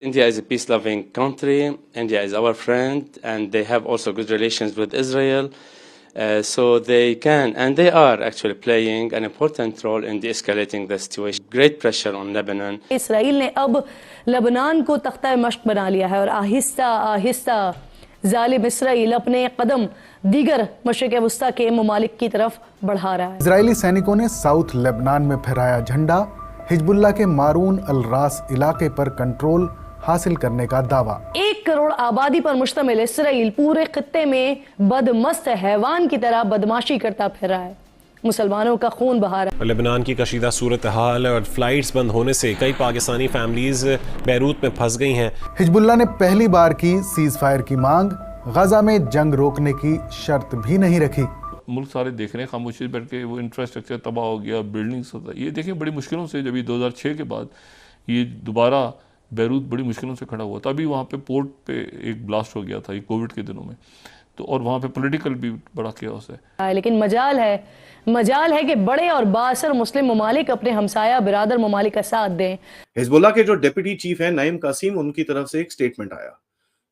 India is a peace-loving country. India is our friend, and they have also good relations with Israel. So they can, and they are actually playing an important role in de-escalating the situation. Great pressure on Lebanon. Israel ने अब Lebanon को तख्ता मश्क बना लिया है और आहिस्ता आहिस्ता जालिम Israel अपने कदम दीगर मशरिक वस्ता के ममालिक की तरफ बढ़ा रहा है। इजरायली सैनिकों ने साउथ लेबनान में फहराया झंडा, हिजबुल्लाह के मारून अल रास इलाके पर कंट्रोल हासिल करने का दावा। 1 करोड़ आबादी पर मुश्तमिल इसराइल पूरे खित्ते में बदमस्त हैवान की तरह बदमाशी करता फिर रहा है, मुसलमानों का खून बहा रहा है। लेबनान की कशीदा सूरत हाल और फ्लाइट्स बंद होने से कई पाकिस्तानी फैमिलीज बैरूत में फंस गई हैं। हिजबुल्लाह ने पहली बार की सीज फायर की मांग, गजा में जंग रोकने की शर्त भी नहीं रखी। मुल्क सारे देख रहे हैं खामोशी बैठ के, वो इंफ्रास्ट्रक्चर तबाह हो गया, बिल्डिंग्स होता है। ये देखें बड़ी मुश्किलों से जब ये 2006 के बाद ये दोबारा बैरूत बड़ी मुश्किलों से खड़ा हुआ, तभी वहाँ पे पोर्ट पे एक ब्लास्ट हो गया था ये कोविड के दिनों में, तो और वहाँ पे पॉलिटिकल भी बड़ा केओस है। लेकिन मजाल है कि बड़े और बासर मुस्लिम ममालिक अपने हमसाया बिरादर ममालिक का साथ दें। हिजबुल्लाह के जो डिप्टी चीफ है नईम कासिम, उनकी तरफ से एक स्टेटमेंट आया।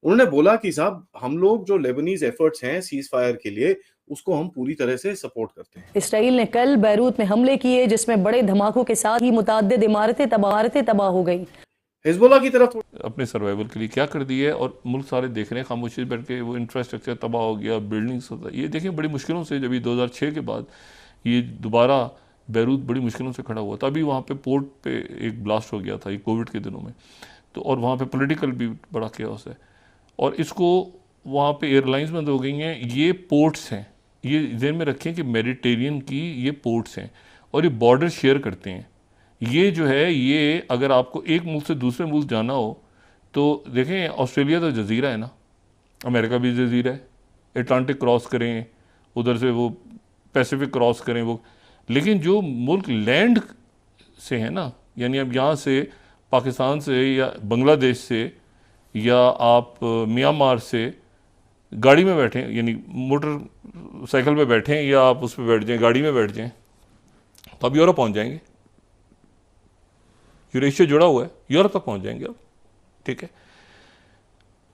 उन्होंने बोला कि साहब हम लोग जो लेबनीज एफर्ट्स हैं सीज फायर के लिए, उसको हम पूरी तरह से सपोर्ट करते हैं। इसराइल ने कल बैरूत में हमले किए जिसमें बड़े धमाकों के साथ ही मुतअद्दिद इमारतें तबाह हो गई। हिजबुल्लाह की तरफ अपने सर्वाइवल के लिए क्या कर दिया है, और मुल्क सारे देख रहे हैं खामोशी बैठ के, वो इंफ्रास्ट्रक्चर तबाह हो गया, बिल्डिंग्स होता है। ये देखें बड़ी मुश्किलों से जब ये 2006 के बाद ये दोबारा बैरूत बड़ी मुश्किलों से खड़ा हुआ, तभी वहाँ पे पोर्ट पे एक ब्लास्ट हो गया था ये कोविड के दिनों में, तो और वहाँ पे पॉलिटिकल भी बड़ा केओस है। और इसको वहाँ पे एयरलाइंस बंद हो गई हैं। ये पोर्ट्स हैं, ये ध्यान में रखें कि मेडिटेरियन की ये पोर्ट्स हैं और ये बॉर्डर शेयर करते हैं। ये जो है, ये अगर आपको एक मुल्क से दूसरे मुल्क जाना हो तो देखें, ऑस्ट्रेलिया तो जजीरा है ना, अमेरिका भी जजीरा है, अटलांटिक क्रॉस करें, उधर से वो पैसिफिक क्रॉस करें वो, लेकिन जो मुल्क लैंड से है ना, यानी अब यहाँ से पाकिस्तान से या बांग्लादेश से या आप म्यांमार से गाड़ी में बैठें, यानी मोटर साइकिल पे बैठें या आप उस पर बैठ जाएं, गाड़ी में बैठ जाएं, तो आप यूरोप पहुँच जाएंगे। यूरेशिया जुड़ा हुआ है, यूरोप तक पहुँच जाएंगे आप, ठीक है।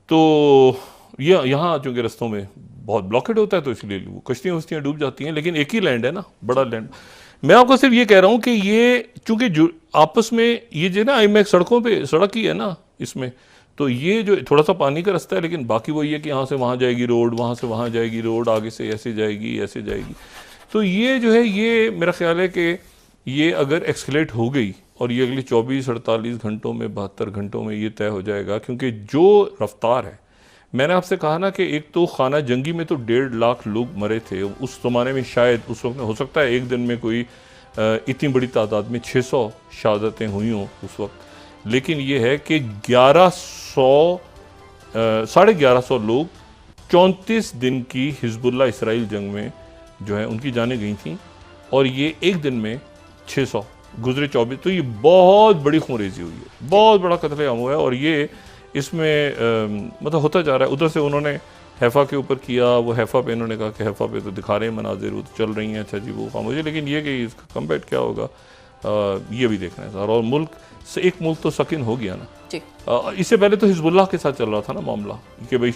तो ये यहाँ चूँकि रस्तों में बहुत ब्लॉकेड होता है तो इसलिए वो कश्तियाँ डूब जाती हैं, लेकिन एक ही लैंड है ना, बड़ा लैंड। मैं आपको सिर्फ ये कह रहा हूँ कि ये चूँकि आपस में ये जो ना आई सड़कों पे सड़क ही है ना इसमें, तो ये जो थोड़ा सा पानी का रास्ता है, लेकिन बाकी वही है कि यहाँ से वहाँ जाएगी रोड, वहाँ से वहाँ जाएगी रोड, आगे से ऐसे जाएगी। तो ये जो है, ये मेरा ख्याल है कि ये अगर एक्सकलेट हो गई और ये अगले 24-48 घंटों में 72 घंटों में ये तय हो जाएगा, क्योंकि जो रफ्तार है, मैंने आपसे कहा ना कि एक तो खाना जंगी में तो 1.5 लाख लोग मरे थे उस ज़माने में, शायद उस वक्त हो सकता है एक दिन में कोई इतनी बड़ी तादाद में 600 शहादतें हुई हों उस वक्त, लेकिन ये है कि 1100 लोग 34 दिन की हिजबुल्लाह इसराइल जंग में जो है उनकी जानें गई थी, और ये एक दिन में 600 गुजरे 24, तो ये बहुत बड़ी खूनरेजी हुई है, बहुत बड़ा कत्लेआम हुआ है। और ये इसमें मतलब होता जा रहा है। उधर से उन्होंने हैफा के ऊपर किया, वो हैफा पे इन्होंने कहा कि हैफा पे तो दिखा रहे हैं मनाजिर, वो तो चल रही हैं, अच्छा जी वो खामोशी, लेकिन ये कि इसका कम्बैट क्या होगा ये भी देखना है सर। और मुल्क से एक मुल्क तो सकिन हो गया ना, इससे पहले तो हिजबुल्लाह के साथ चल रहा था ना मामला कि भाई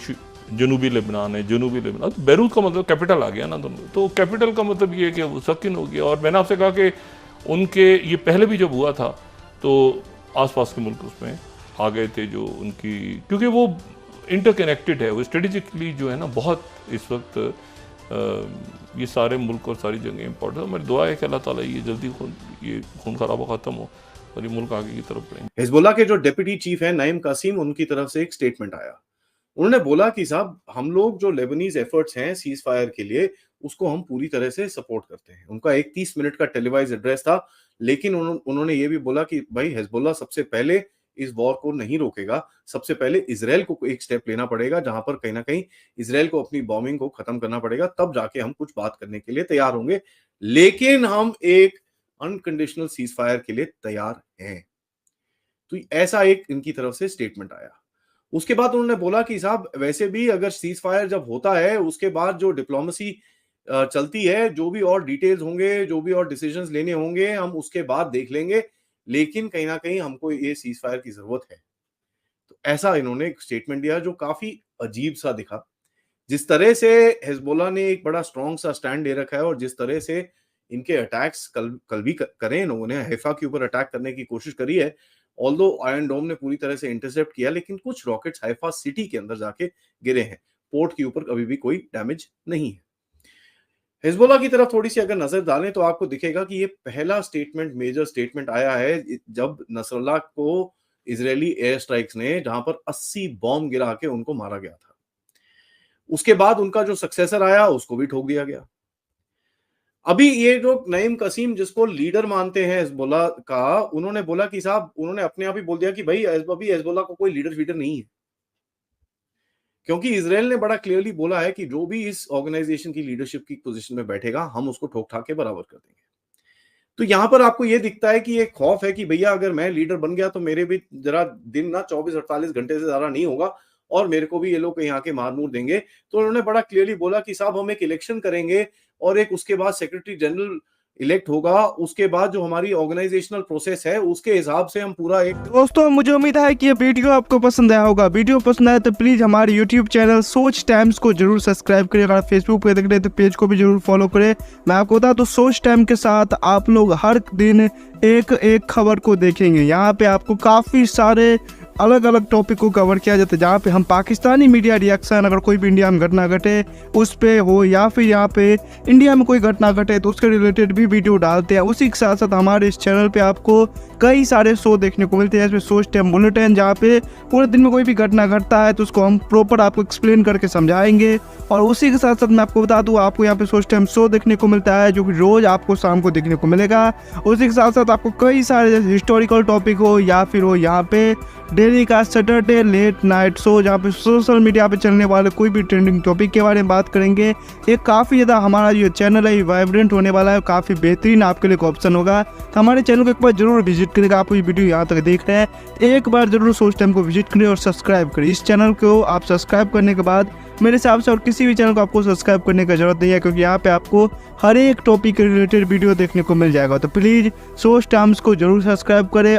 जनूबी लेबनान है, जनूबी लेबनान, तो बैरूत का मतलब कैपिटल आ गया ना दोनों, तो कैपिटल का मतलब ये है कि वो सकिन हो गया। और मैंने आपसे कहा कि उनके ये पहले भी जब हुआ था तो आसपास के मुल्क उसमें आ गए थे जो उनकी, क्योंकि वो इंटरकनेक्टेड है, वो स्ट्रेटेजिकली जो है ना बहुत इस वक्त ये सारे मुल्क और सारी जगह इंपॉर्टेंट है। मेरी दुआ है कि अल्लाह ताला ये जल्दी ये खून खराबा ख़त्म हो और ये मुल्क आगे की तरफ बढ़े। हिजबुल्लाह के जो डिप्टी चीफ है नईम कासिम, उनकी तरफ से एक स्टेटमेंट आया। उन्होंने बोला कि साहब हम लोग जो लेबनीज एफर्ट्स हैं सीज फायर के लिए, उसको हम पूरी तरह से सपोर्ट करते हैं। उनका एक 30 मिनट का टेलीवाइज एड्रेस था, लेकिन उन्होंने ये भी बोला कि भाई हिजबुल्लाह सबसे पहले इस वॉर को नहीं रोकेगा, सबसे पहले इजराइल को एक स्टेप लेना पड़ेगा, जहां पर कहीं ना कहीं इजराइल को अपनी बॉम्बिंग को खत्म करना पड़ेगा, तब जाके हम कुछ बात करने के लिए तैयार होंगे, लेकिन हम एक अनकंडीशनल सीज फायर के लिए तैयार हैं। तो ऐसा एक इनकी तरफ से स्टेटमेंट आया। उसके बाद उन्होंने बोला कि साहब वैसे भी अगर सीज फायर जब होता है उसके बाद जो डिप्लोमेसी चलती है, जो भी और डिटेल्स होंगे, जो भी और डिसीजंस लेने होंगे, हम उसके बाद देख लेंगे, लेकिन कहीं ना कहीं हमको ये सीज फायर की जरूरत है। तो ऐसा इन्होंने एक स्टेटमेंट दिया जो काफी अजीब सा दिखा। जिस तरह से हिजबुल्लाह ने एक बड़ा स्ट्रॉन्ग सा स्टैंड ले रखा है और जिस तरह से इनके अटैक्स कल भी करे, इन्होंने हैफा के ऊपर अटैक करने की कोशिश करी है, ऑल्दो आयरन डोम ने पूरी तरह से इंटरसेप्ट किया, लेकिन कुछ रॉकेट्स हैफा सिटी के अंदर जाके गिरे हैं। पोर्ट के ऊपर अभी भी कोई डैमेज नहीं है। हिजबुल्लाह की तरफ थोड़ी सी अगर नजर डालें तो आपको दिखेगा कि ये पहला स्टेटमेंट, मेजर स्टेटमेंट आया है जब नसरल्लाह को इजरायली एयर स्ट्राइक्स ने जहां पर 80 बॉम्ब गिरा के उनको मारा गया था। उसके बाद उनका जो सक्सेसर आया उसको भी ठोक दिया गया। अभी ये जो नईम कसीम जिसको लीडर मानते हैं हिजबुल्लाह का, उन्होंने बोला कि साहब, उन्होंने अपने आप ही बोल दिया कि भाई अभी हिजबुल्लाह को कोई लीडर फीडर नहीं है, क्योंकि इजराइल ने बड़ा क्लियरली बोला है कि जो भी इस ऑर्गेनाइजेशन की लीडरशिप की पोजीशन में बैठेगा हम उसको ठोक ठाक के बराबर कर देंगे। तो यहां पर आपको ये दिखता है कि एक खौफ है कि भैया अगर मैं लीडर बन गया तो मेरे भी जरा दिन ना 24-48 घंटे से ज्यादा नहीं होगा और मेरे को भी ये लोग कहीं आके मार मूर देंगे। तो उन्होंने बड़ा क्लियरली बोला कि साहब हम एक इलेक्शन करेंगे और एक उसके बाद सेक्रेटरी जनरल इलेक्ट होगा, उसके बाद जो हमारी ऑर्गेनाइजेशनल प्रोसेस है उसके हिसाब से हम पूरा एक। दोस्तों मुझे उम्मीद है कि ये वीडियो आपको पसंद आया होगा। वीडियो पसंद आया तो प्लीज हमारे यूट्यूब चैनल सोच टाइम्स को जरूर सब्सक्राइब करें। अगर फेसबुक पे देख रहे हैं तो पेज को भी जरूर फॉलो करें। मैं आपको बता दूं सोच टाइम के साथ आप लोग हर दिन एक खबर को देखेंगे। यहाँ पे आपको काफी सारे अलग अलग टॉपिक को कवर किया जाता है, जहाँ पे हम पाकिस्तानी मीडिया रिएक्शन, अगर कोई भी इंडिया में घटना घटे उस पे हो या फिर यहाँ पे इंडिया में कोई घटना घटे तो उसके रिलेटेड भी वीडियो डालते हैं। उसी के साथ साथ हमारे इस चैनल पे आपको कई सारे शो देखने को मिलते हैं, जैसे सोच टाइम बुलेटिन, जहाँ पे पूरे दिन में कोई भी घटना घटता है तो उसको हम प्रॉपर आपको एक्सप्लेन करके समझाएंगे। और उसी के साथ साथ मैं आपको बता दूँ आपको यहाँ पे सोच टाइम शो देखने को मिलता है जो कि रोज आपको शाम को देखने को मिलेगा। उसी के साथ साथ आपको कई सारे जैसे हिस्टोरिकल टॉपिक हो या फिर हो यहाँ पे डेली का सैटरडे लेट नाइट शो, जहाँ पे सोशल मीडिया पे चलने वाले कोई भी ट्रेंडिंग टॉपिक के बारे में बात करेंगे। ये काफ़ी ज़्यादा हमारा जो चैनल है वाइब्रेंट होने वाला है, काफ़ी बेहतरीन आपके लिए ऑप्शन होगा। तो हमारे चैनल को एक बार जरूर विजिट करेगा। आप ये वीडियो यहाँ तक देख रहे हैं एक बार जरूर सोच टाइम को विजिट करें और सब्सक्राइब करें। इस चैनल को आप सब्सक्राइब करने के बाद मेरे हिसाब से और किसी भी चैनल को आपको सब्सक्राइब करने की जरूरत नहीं है, क्योंकि यहाँ पे आपको हर एक टॉपिक के रिलेटेड वीडियो देखने को मिल जाएगा। तो प्लीज़ सोच टाइम्स को जरूर सब्सक्राइब करें